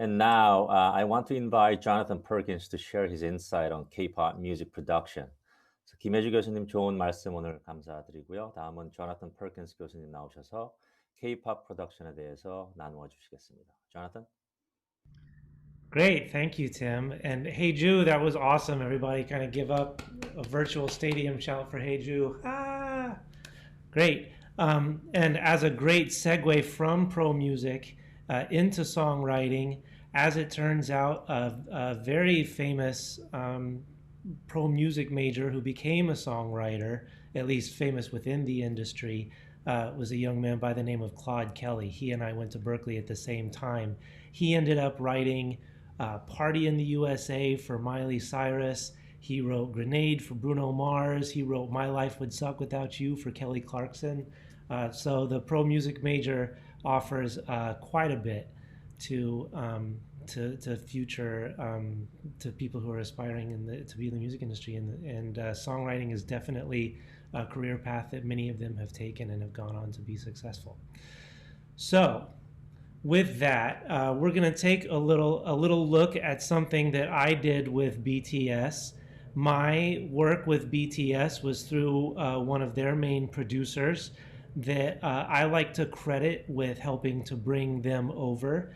And now I want to invite Jonathan Perkins to share his insight on K-pop music production. 그래서 김혜주 교수님 좋은 말씀 오늘 감사드리고요. 다음은 조나탄 퍼킨스 교수님 나오셔서 K-pop 프로덕션에 대해서 나누어 주시겠습니다. Jonathan? Great, thank you, Tim. And Hey Ju, that was awesome. Everybody kind of give up a virtual stadium shout for Hey Ju. Ah, great. And as a great segue from pro music into songwriting, as it turns out, a very famous pro music major who became a songwriter, at least famous within the industry, was a young man by the name of Claude Kelly. He and I went to Berklee at the same time. He ended up writing Party in the USA for Miley Cyrus. He wrote Grenade for Bruno Mars. He wrote My Life Would Suck Without You for Kelly Clarkson. So the pro music major offers quite a bit to future to people who are aspiring to be in the music industry, and songwriting is definitely a career path that many of them have taken and have gone on to be successful. So with that, we're going to take a little look at something that I did with BTS. My work with BTS was through one of their main producers that I like to credit with helping to bring them over.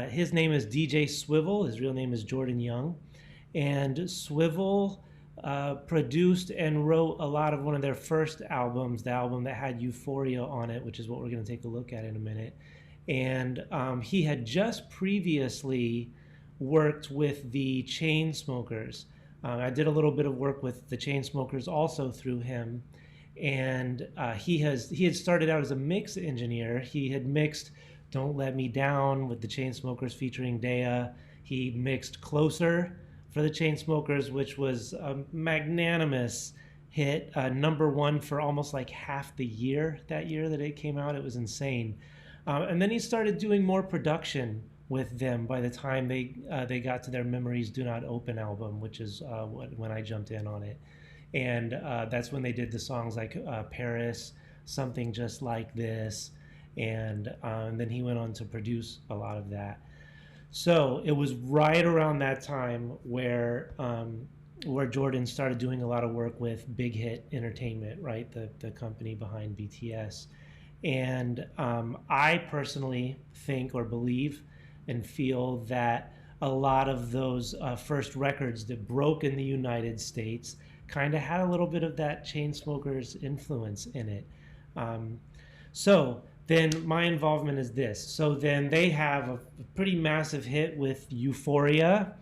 His name is DJ Swivel. His real name is Jordan Young. And Swivel produced and wrote a lot of one of their first albums, the album that had Euphoria on it, which is what we're going to take a look at in a minute. And he had just previously worked with the Chainsmokers. I did a little bit of work with the Chainsmokers also through him. And he had started out as a mix engineer. He had mixed Don't Let Me Down with the Chainsmokers featuring Dea. He mixed Closer for the Chainsmokers, which was a magnanimous hit, #1 for almost like half the year that it came out. It was insane. And then he started doing more production with them by the time they got to their Memories Do Not Open album, which is when I jumped in on it. And that's when they did the songs like Paris, Something Just Like This, and then he went on to produce a lot of that. So it was right around that time where Jordan started doing a lot of work with Big Hit Entertainment, right, the company behind BTS. And I personally think or believe and feel that a lot of those first records that broke in the United States kind of had a little bit of that Chainsmokers influence in it. So then my involvement is this. So then they have a pretty massive hit with Euphoria,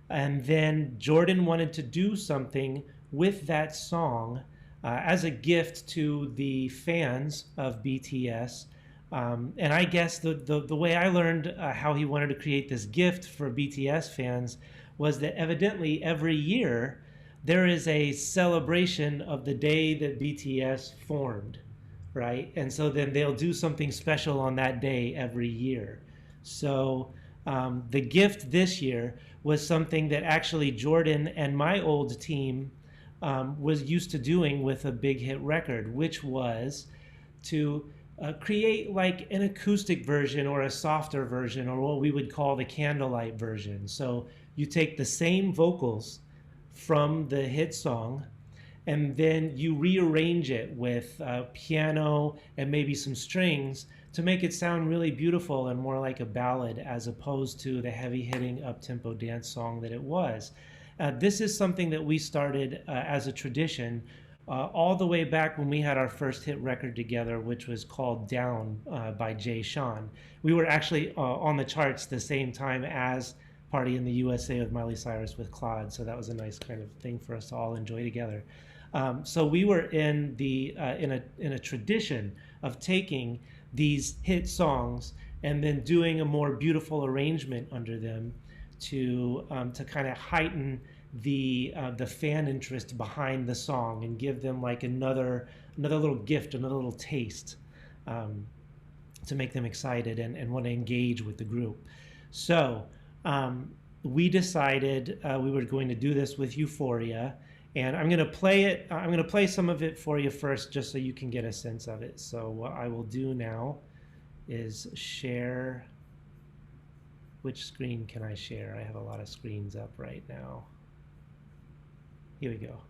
and then Jordan wanted to do something with that song as a gift to the fans of BTS. And I guess the way I learned how he wanted to create this gift for BTS fans was that evidently every year there is a celebration of the day that BTS formed, right? And so then they'll do something special on that day every year. So the gift this year was something that actually Jordan and my old team was used to doing with a big hit record, which was to create like an acoustic version or a softer version, or what we would call the candlelight version. So you take the same vocals from the hit song, and then you rearrange it with piano and maybe some strings to make it sound really beautiful and more like a ballad as opposed to the heavy-hitting up-tempo dance song that it was. This is something that we started as a tradition all the way back when we had our first hit record together, which was called Down by Jay Sean. We were actually on the charts the same time as Party in the USA with Miley Cyrus with Claude, so that was a nice kind of thing for us to all enjoy together. So we were in a tradition of taking these hit songs and then doing a more beautiful arrangement under them to kind of heighten the fan interest behind the song and give them like another little gift, another little taste, to make them excited and want to engage with the group. So we decided we were going to do this with Euphoria, and I'm going to play it. I'm going to play some of it for you first, just so you can get a sense of it. So what I will do now is share which screen can I share? I have a lot of screens up right now. Here we go.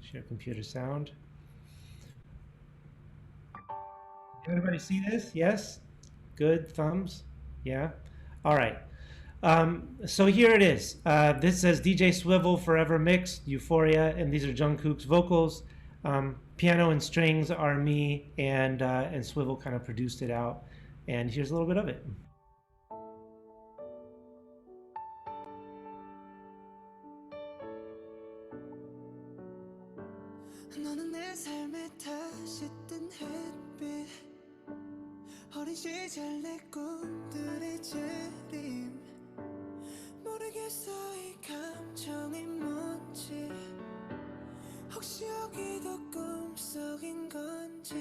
Share computer sound. Everybody see this? Yes? Good, thumbs? Yeah? All right. So here it is. This says DJ Swivel Forever Mixed, Euphoria, and these are Jungkook's vocals. Piano and strings are me, and Swivel kind of produced it out. And here's a little bit of it. 너는 내 삶에 다시 뜬 햇빛 어린 시절 내 꿈들의 재림 모르겠어 이 감정이 뭔지 혹시 여기도 꿈속인 건지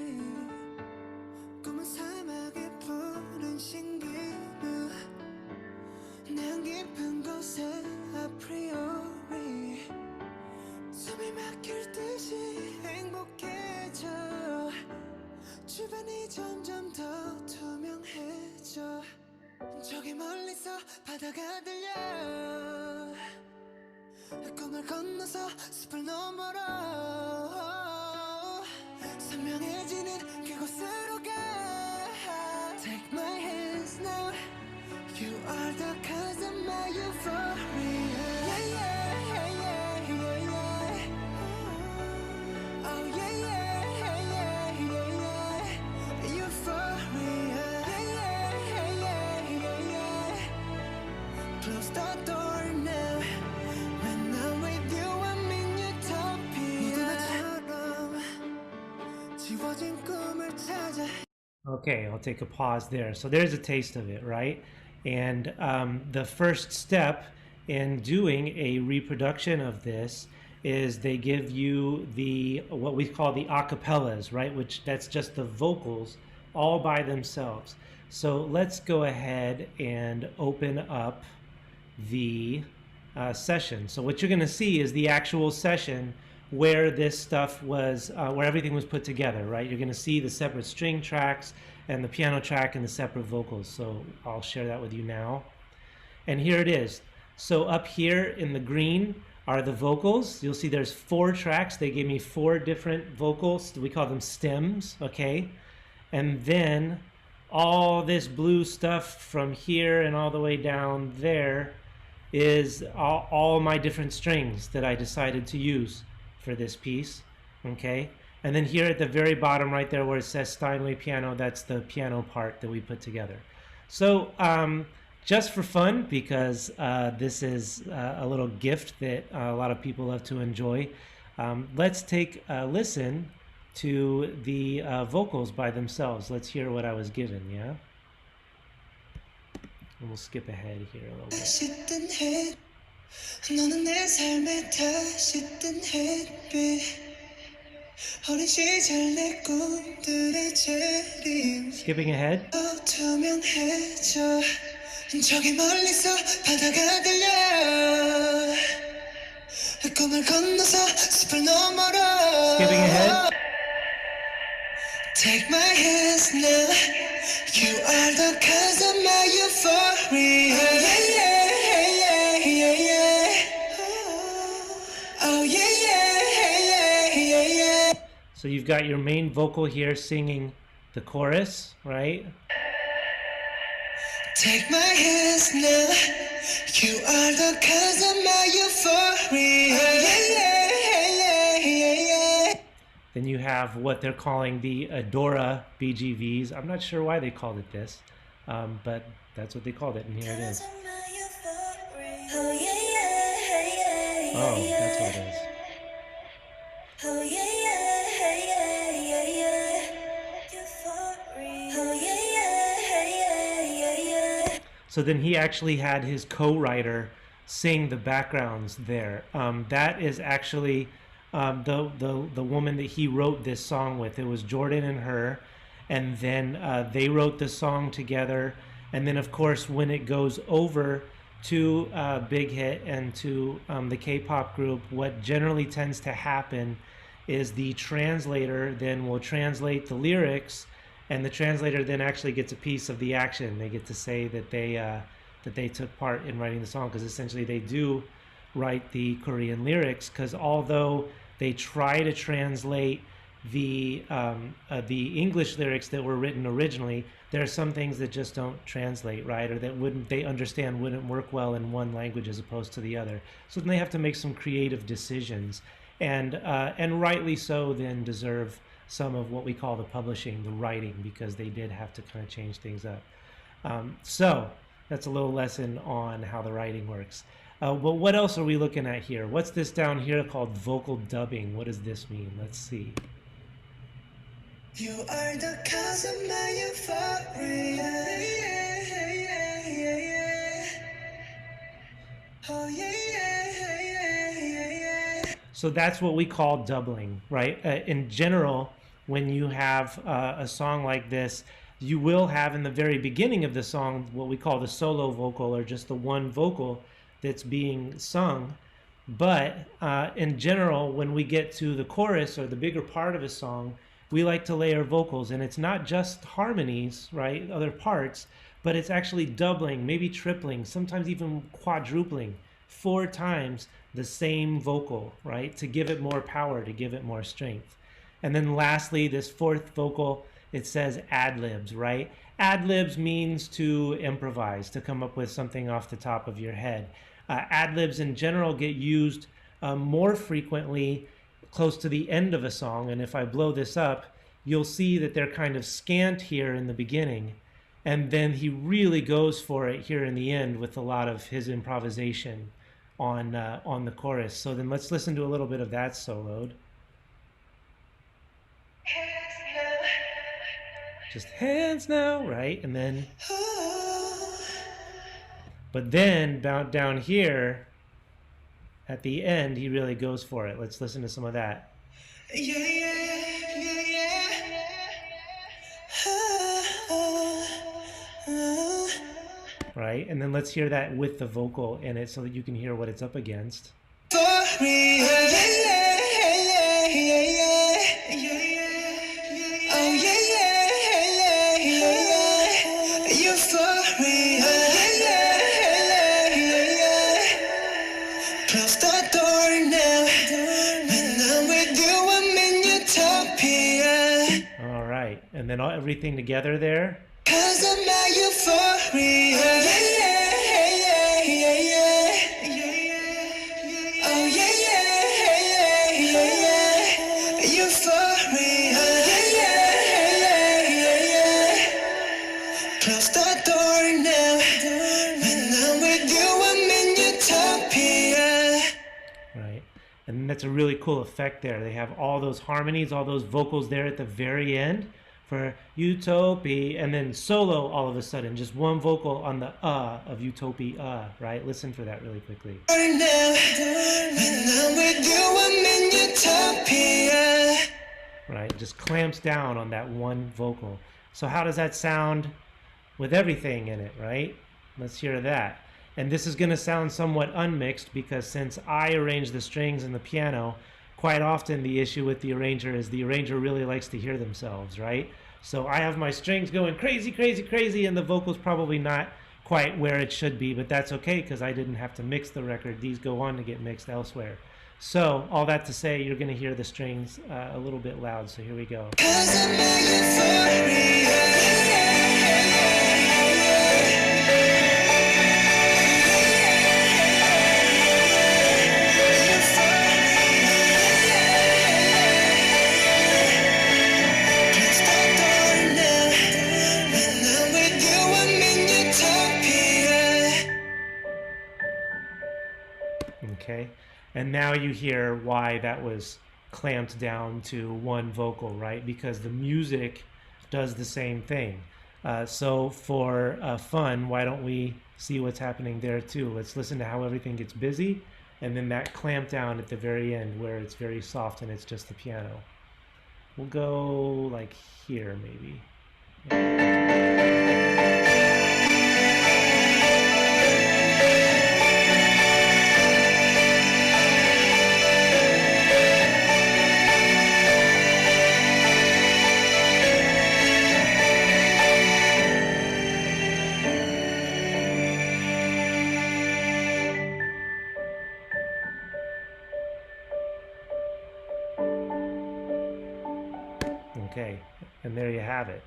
꿈은 사막의 푸른 신기루 난 깊은 곳에 아프리오리 숨이 막힐 듯이 행복해져 주변이 점점 더 투명해져 저기 멀리서 바다가 들려 꿈을 건너서 숲을 너머로 선명해지는 그곳으로 가 Take my hands now You are the cause of my euphoria Yeah, yeah, yeah, yeah, yeah, yeah. Oh, yeah, yeah, yeah, yeah, yeah. Euphoria Yeah, yeah, yeah, yeah, yeah. Close the door now When I'm with you I'm in utopia 모두 나처럼 지워진 꿈을 찾아 Okay, I'll take a pause there. So there's a taste of it, right? And the first step in doing a reproduction of this is they give you the what we call the acapellas, right? Which that's just the vocals all by themselves. So let's go ahead and open up the session. So what you're going to see is the actual session where this stuff was, where everything was put together, right? You're going to see the separate string tracks and the piano track and the separate vocals. So I'll share that with you now. And here it is. So up here in the green are the vocals. You'll see there's 4 tracks. They gave me 4 different vocals. We call them stems, okay? And then all this blue stuff from here and all the way down there is all my different strings that I decided to use for this piece, okay? And then here at the very bottom right there where it says Steinway piano, that's the piano part that we put together. So just for fun, because this is a little gift that a lot of people love to enjoy, let's take a listen to the vocals by themselves. Let's hear what I was given, yeah? And we'll skip ahead here a little bit. 너는 내 삶에 다시 뜬 햇빛 어린 시절 내 꿈들의 재림 Skipping ahead. 투명해져 저기 멀리서 바다가 들려 꿈을 건너서 숲을 너머로 Skipping ahead. Take my hands now You are the cause of my euphoria Yeah, yeah, yeah, yeah, yeah. Oh, yeah, yeah, yeah, yeah, yeah. So you've got your main vocal here singing the chorus, right? Take my hands now You are the cause of my euphoria Yeah, yeah, yeah, yeah, yeah. Then you have what they're calling the Adora BGVs. I'm not sure why they called it this, but that's what they called it, and here it is. Oh, yeah, yeah, yeah, yeah. Oh, that's what it is. Oh, yeah, yeah, yeah, yeah, yeah. Euphoria. Oh, yeah, yeah, yeah, yeah, yeah. So then he actually had his co-writer sing the backgrounds there. That is actually the woman that he wrote this song with. It was Jordan and her, and then they wrote the song together. And then, of course, when it goes over to Big Hit and to the K-pop group, what generally tends to happen is the translator then will translate the lyrics, and the translator then actually gets a piece of the action. They get to say that they took part in writing the song, because essentially they do write the Korean lyrics, because although they try to translate the English lyrics that were written originally, there are some things that just don't translate right, or that wouldn't work well in one language as opposed to the other. So then they have to make some creative decisions, and rightly so then deserve some of what we call the publishing, the writing, because they did have to kind of change things up. So that's a little lesson on how the writing works. But what else are we looking at here? What's this down here called vocal dubbing? What does this mean? Let's see. You are the cause of my euphoria. Oh yeah. So that's what we call doubling, right? In general, when you have a song like this, you will have in the very beginning of the song what we call the solo vocal, or just the one vocal that's being sung. But in general, when we get to the chorus or the bigger part of a song, we like to layer vocals, and it's not just harmonies, right, other parts, but it's actually doubling, maybe tripling, sometimes even quadrupling, 4 times the same vocal, right, to give it more power, to give it more strength. And then lastly, this 4th vocal, it says ad-libs, right? Ad-libs means to improvise, to come up with something off the top of your head. Ad-libs in general get used more frequently close to the end of a song, and if I blow this up, you'll see that they're kind of scant here in the beginning, and then he really goes for it here in the end with a lot of his improvisation on the chorus. So then let's listen to a little bit of that soloed. Just hands now, right? And then, but then down here at the end, he really goes for it. Let's listen to some of that. Right? And then let's hear that with the vocal in it so that you can hear what it's up against. All right, and then everything together there. Cause of my euphoria. Oh yeah. Euphoria. Close the door now. When I'm with you, I'm in utopia. Right, and that's a really cool effect there. They have all those harmonies, all those vocals there at the very end for utopia, and then solo all of a sudden, just one vocal on the of utopia, right? Listen for that really quickly. Right, just clamps down on that one vocal. So how does that sound with everything in it, right? Let's hear that. And this is going to sound somewhat unmixed, because since I arrange the strings and the piano, quite often the issue with the arranger is the arranger really likes to hear themselves, right? So I have my strings going crazy, crazy, crazy, and the vocal's probably not quite where it should be, but that's okay because I didn't have to mix the record. These go on to get mixed elsewhere. So all that to say, you're going to hear the strings a little bit loud, so here we go. Okay, and now you hear why that was clamped down to one vocal, right? Because the music does the same thing. So for fun, why don't we see what's happening there too? Let's listen to how everything gets busy, and then that clamp down at the very end where it's very soft and it's just the piano. We'll go like here maybe. Okay, and there you have it.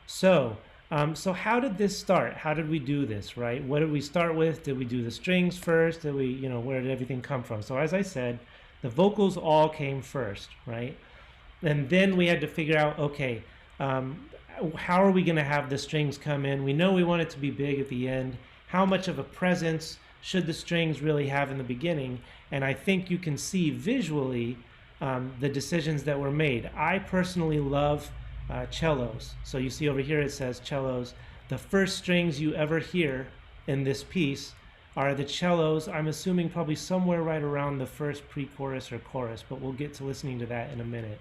So, so how did this start? How did we do this, right? What did we start with? Did we do the strings first? Did we, you know, where did everything come from? So as I said, the vocals all came first, right? And then we had to figure out, okay, how are we going to have the strings come in? We know we want it to be big at the end. How much of a presence should the strings really have in the beginning? And I think you can see visually the decisions that were made. I personally love cellos. So you see over here it says cellos. The first strings you ever hear in this piece are the cellos. I'm assuming probably somewhere right around the first pre-chorus or chorus, but we'll get to listening to that in a minute.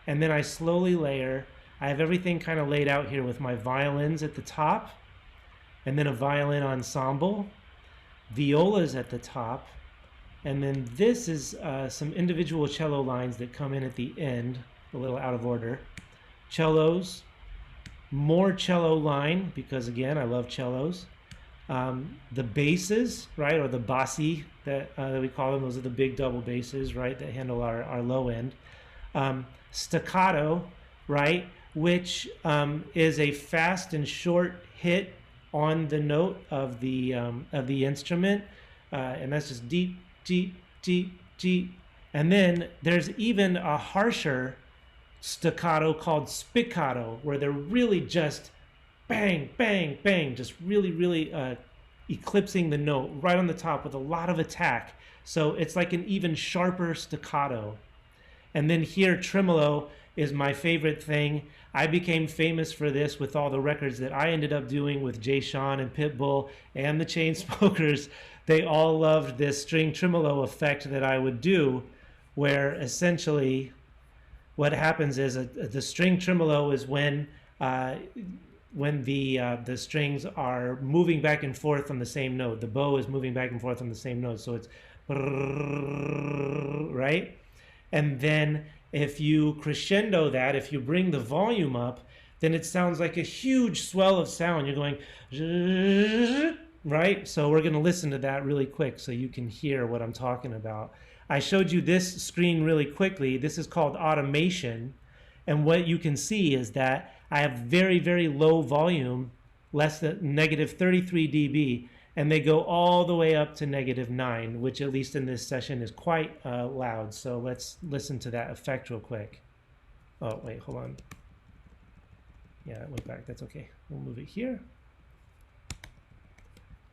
And then I slowly layer. I have everything kind of laid out here with my violins at the top, and then a violin ensemble, violas at the top, and then this is some individual cello lines that come in at the end, a little out of order. Cellos, more cello line, because again, I love cellos. The basses, right, or the bassi that we call them, those are the big double basses, right, that handle our low end. Staccato, right, which is a fast and short hit on the note of the instrument, and that's just deep, deep, deep, deep. And then there's even a harsher staccato called spiccato, where they're really just bang, bang, bang, just really, really eclipsing the note right on the top with a lot of attack. So it's like an even sharper staccato. And then here, tremolo is my favorite thing. I became famous for this with all the records that I ended up doing with Jay Sean and Pitbull and the Chainsmokers. They all loved this string tremolo effect that I would do, where essentially what happens is the string tremolo is when the strings are moving back and forth on the same note. The bow is moving back and forth on the same note, so it's right? And then if you crescendo that, if you bring the volume up, then it sounds like a huge swell of sound. You're going, right? So we're going to listen to that really quick so you can hear what I'm talking about. I showed you this screen really quickly. This is called automation. And what you can see is that I have very, very low volume, less than -33 dB, and they go all the way up to -9, which at least in this session is quite loud. So let's listen to that effect real quick. Oh, wait, hold on. Yeah, it went back. That's okay. We'll move it here.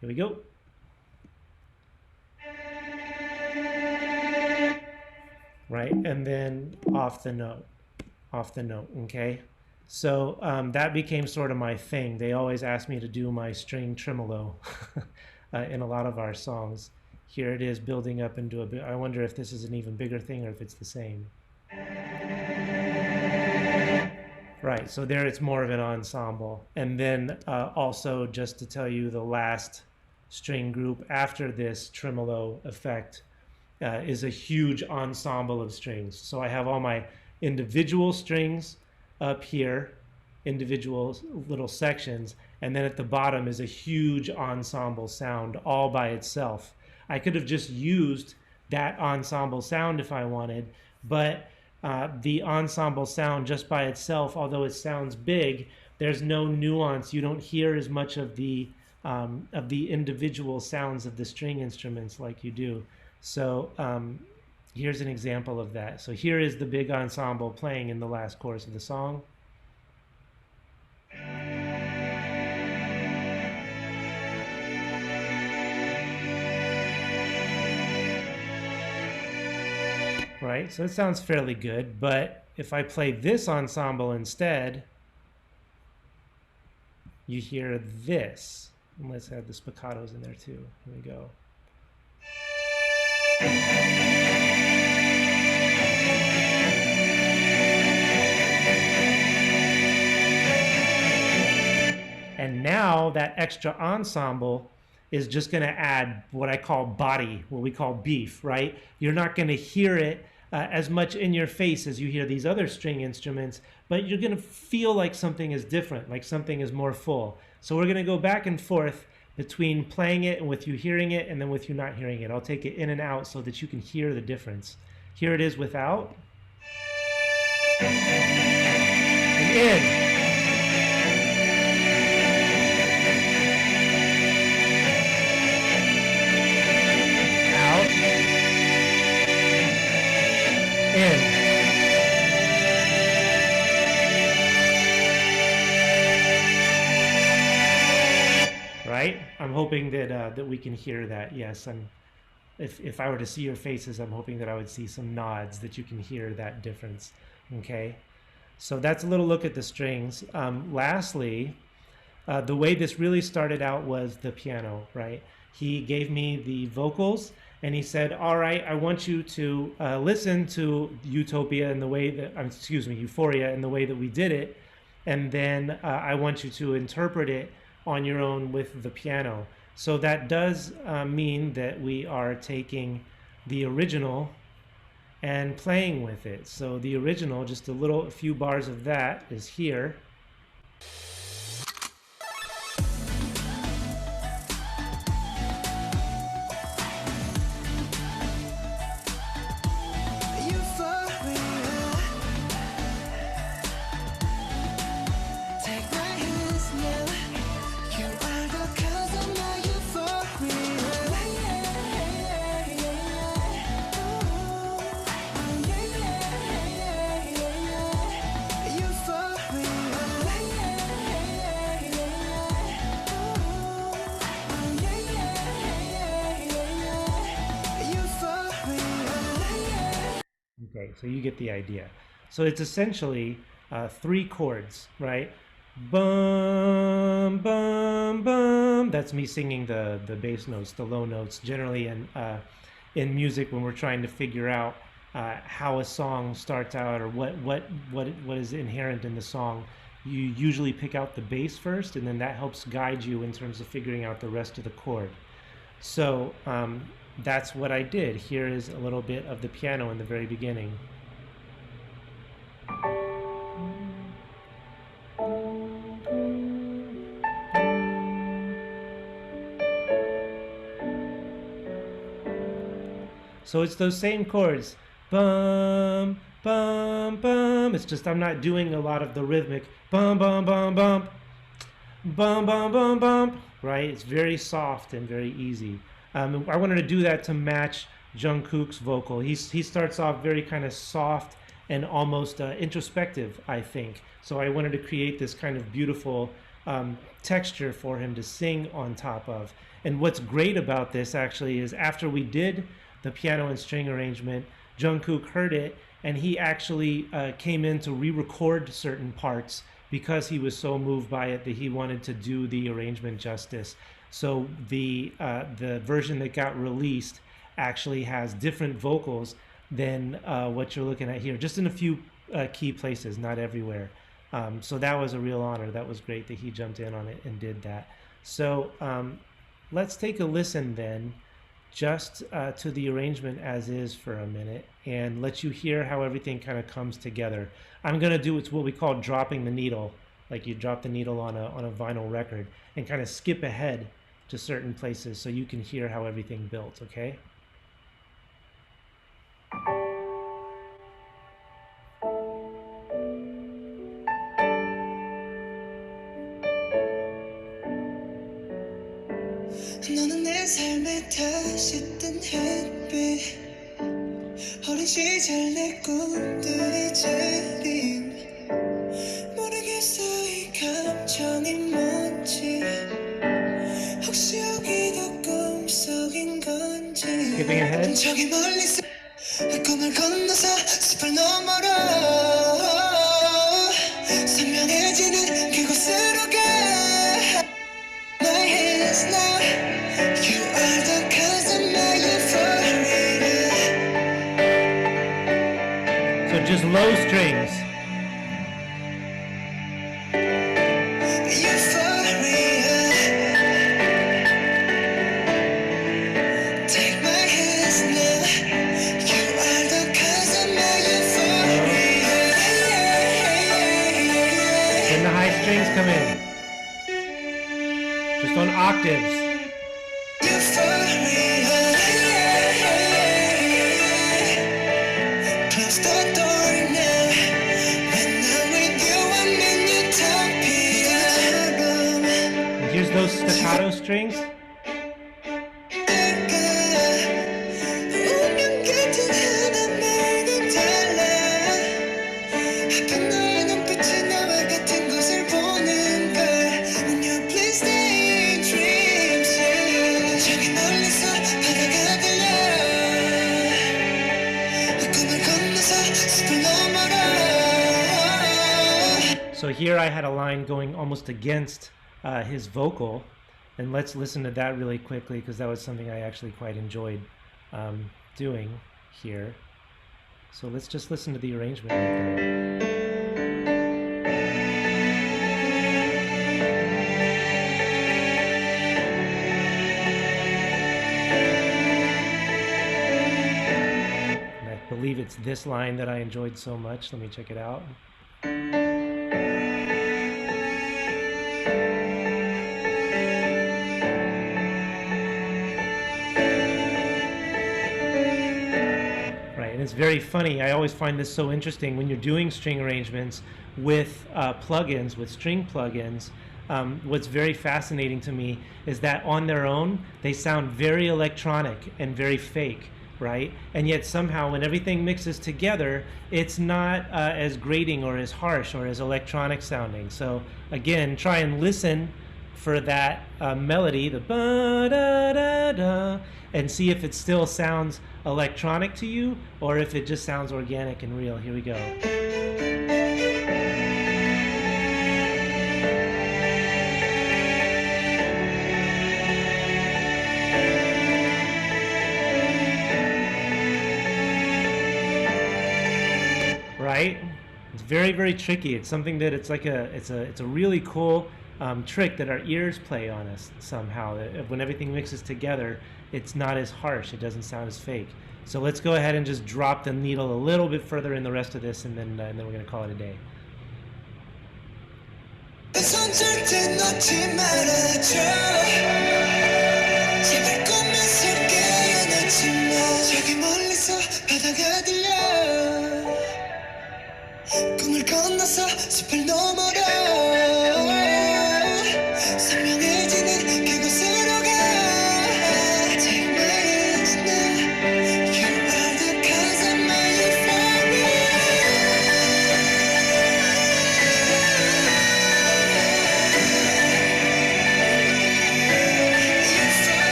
Here we go. Right, and then off the note, okay? So that became sort of my thing. They always asked me to do my string tremolo in a lot of our songs. Here it is building up into a bit. I wonder if this is an even bigger thing or if it's the same. Right, so there it's more of an ensemble. And then also just to tell you, the last string group after this tremolo effect is a huge ensemble of strings. So I have all my individual strings up here, individual little sections, and then at the bottom is a huge ensemble sound all by itself. I could have just used that ensemble sound if I wanted, but the ensemble sound just by itself, although it sounds big, there's no nuance. You don't hear as much of the individual sounds of the string instruments like you do. So here's an example of that. So here is the big ensemble playing in the last chorus of the song. Right, so it sounds fairly good, but if I play this ensemble instead, you hear this. And let's add the spiccatos in there too. Here we go. And now that extra ensemble is just going to add what I call body, what we call beef, right? You're not going to hear it as much in your face as you hear these other string instruments, but you're going to feel like something is different, like something is more full. So we're going to go back and forth between playing it and with you hearing it and then with you not hearing it. I'll take it in and out so that you can hear the difference. Here it is without. in. Out. In. Right? I'm hoping that we can hear that. Yes, if I were to see your faces, I'm hoping that I would see some nods that you can hear that difference. Okay, so that's a little look at the strings. Lastly, the way this really started out was the piano, right? He gave me the vocals and he said, all right, I want you to listen to Utopia in the way that, Euphoria in the way that we did it. And then I want you to interpret it on your own with the piano. So that does mean that we are taking the original and playing with it. So the original, just a few bars of that is here. Okay, so you get the idea. So it's essentially 3 chords, right? Bum, bum, bum. That's me singing the bass notes, the low notes. Generally in music, when we're trying to figure out how a song starts out or what is inherent in the song, you usually pick out the bass first, and then that helps guide you in terms of figuring out the rest of the chord. So that's what I did. Here is a little bit of the piano in the very beginning. So it's those same chords. Bum, bum, bum. It's just I'm not doing a lot of the rhythmic bum, bum, bum, bum. Bum, bum, bum, bum. Right? It's very soft and very easy. I wanted to do that to match Jungkook's vocal. He starts off very kind of soft and almost introspective, I think. So I wanted to create this kind of beautiful texture for him to sing on top of. And what's great about this actually is after we did the piano and string arrangement, Jungkook heard it and he actually came in to re-record certain parts because he was so moved by it that he wanted to do the arrangement justice. So the version that got released actually has different vocals than what you're looking at here, just in a few key places, not everywhere. So that was a real honor. That was great that he jumped in on it and did that. So let's take a listen then, just to the arrangement as is for a minute, and let you hear how everything kind of comes together. I'm going to do what we call dropping the needle, like you drop the needle on a vinyl record, and kind of skip ahead to certain places so you can hear how everything built, okay? 너는 내 삶에 다시 뜬 햇빛 어린 시절 내 꿈들이 재림 모르겠어 이 감정이 뭔지 혹시 여기도 꿈속인 건지 Skipping ahead. 저기 멀리서 꿈을 건너서 숲을 너머로 선명해지는 그곳으로 가 My hands now You are the cause of my euphoria So just low strings. Come in. Just on octaves. Close the door now. When I'm with you, I'm use those staccato strings. So here I had a line going almost against his vocal, and let's listen to that really quickly because that was something I actually quite enjoyed doing here. So let's just listen to the arrangement right there. And I believe it's this line that I enjoyed so much. Let me check it out. And it's very funny. I always find this so interesting when you're doing string arrangements with plugins, with string plugins. What's very fascinating to me is that on their own, they sound very electronic and very fake, right? And yet somehow when everything mixes together, it's not as grating or as harsh or as electronic sounding. So again, try and listen for that melody, the ba-da-da-da, and see if it still sounds electronic to you or if it just sounds organic and real. Here we go. Right? It's very, very tricky. It's something that it's a really cool trick that our ears play on us somehow. When everything mixes together, it's not as harsh. It doesn't sound as fake. So let's go ahead and just drop the needle a little bit further in the rest of this, and then we're going to call it a day.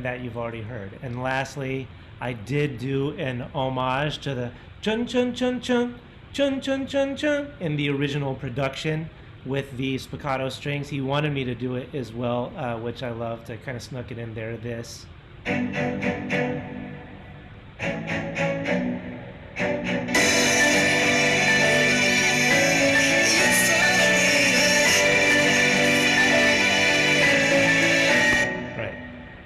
That you've already heard. And lastly, I did do an homage to the chun chun chun chun chun chun chun chun in the original production with the spiccato strings. He wanted me to do it as well, which I loved. I kind of snuck it in there. This.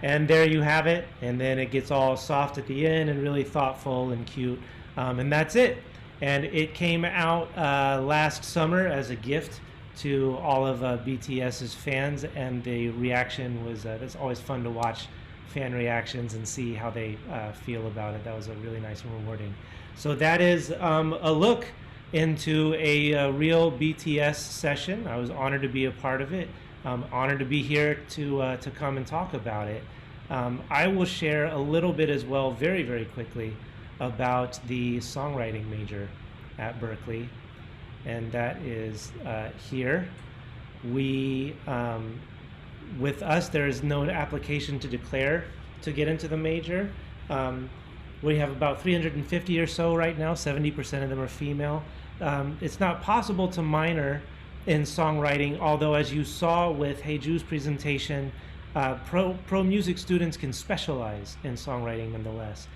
And there you have it, and then it gets all soft at the end and really thoughtful and cute, and that's it. And it came out last summer as a gift to all of BTS's fans, and the reaction was, it's always fun to watch fan reactions and see how they feel about it. That was a really nice and rewarding. So that is a look into a real BTS session. I was honored to be a part of it. I'm honored to be here to come and talk about it. I will share a little bit as well, very, very quickly, about the songwriting major at Berklee, and that is here. We, with us, there is no application to declare to get into the major. We have about 350 or so right now. 70% of them are female. It's not possible to minor in songwriting, although as you saw with Hae Joo's presentation, pro music students can specialize in songwriting nonetheless.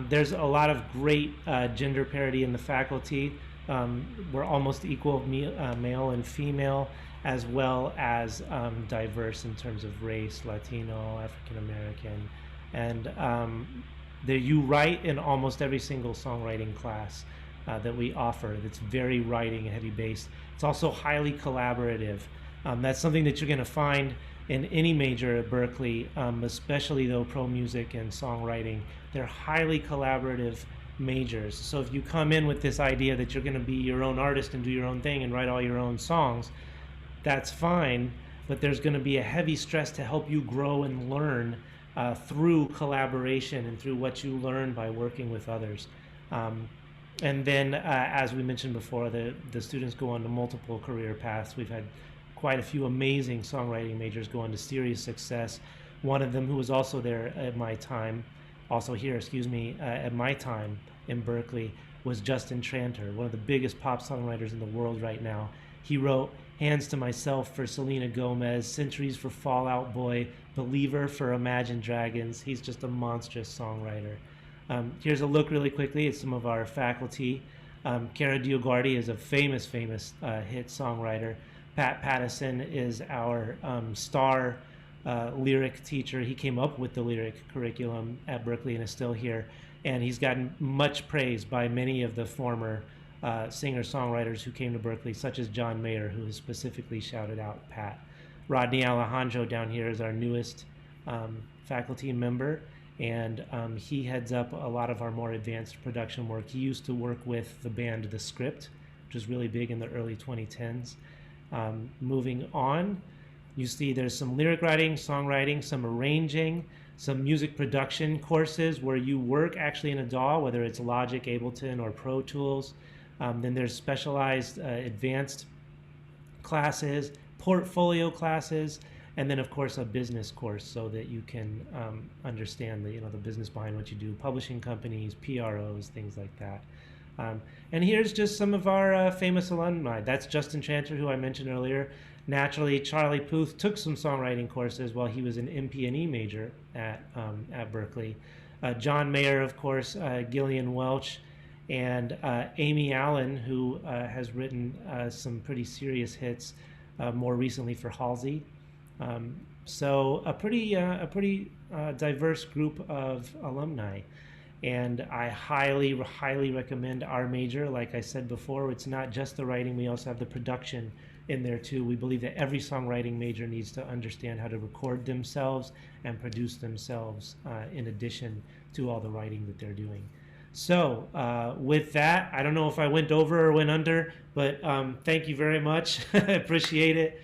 There's a lot of great gender parity in the faculty. we're almost equal male and female, as well as diverse in terms of race, Latino, African American, and you write in almost every single songwriting class that we offer. That's very writing heavy based. It's also highly collaborative. That's something that you're going to find in any major at Berklee, especially though pro music and songwriting. They're highly collaborative majors. So if you come in with this idea that you're going to be your own artist and do your own thing and write all your own songs, that's fine, but there's going to be a heavy stress to help you grow and learn through collaboration and through what you learn by working with others. And then, as we mentioned before, the students go on to multiple career paths. We've had quite a few amazing songwriting majors go on to serious success. One of them, who was also there at my time, also here, excuse me, at my time in Berklee, was Justin Tranter, one of the biggest pop songwriters in the world right now. He wrote Hands to Myself for Selena Gomez, Centuries for Fall Out Boy, Believer for Imagine Dragons. He's just a monstrous songwriter. Here's a look really quickly at some of our faculty. Cara DioGuardi is a famous hit songwriter. Pat Pattison is our star lyric teacher. He came up with the lyric curriculum at Berklee and is still here. And he's gotten much praise by many of the former singer-songwriters who came to Berklee, such as John Mayer, who has specifically shouted out Pat. Rodney Alejandro down here is our newest faculty member, and he heads up a lot of our more advanced production work. He used to work with the band The Script, which was really big in the early 2010s. Moving on, you see there's some lyric writing, songwriting, some arranging, some music production courses where you work actually in a DAW, whether it's Logic, Ableton, or Pro Tools. Then there's specialized advanced classes, portfolio classes, and then of course a business course so that you can understand the business behind what you do, publishing companies, PROs, things like that. And here's just some of our famous alumni. That's Justin Tranter, who I mentioned earlier. Naturally, Charlie Puth took some songwriting courses while he was an MP&E major at Berklee. John Mayer, of course, Gillian Welch, and Amy Allen, who has written some pretty serious hits more recently for Halsey. So a pretty diverse group of alumni. And I highly recommend our major. Like I said before, it's not just the writing, we also have the production in there too. We believe that every songwriting major needs to understand how to record themselves and produce themselves in addition to all the writing that they're doing. So with that, I don't know if I went over or went under, but thank you very much. I appreciate it.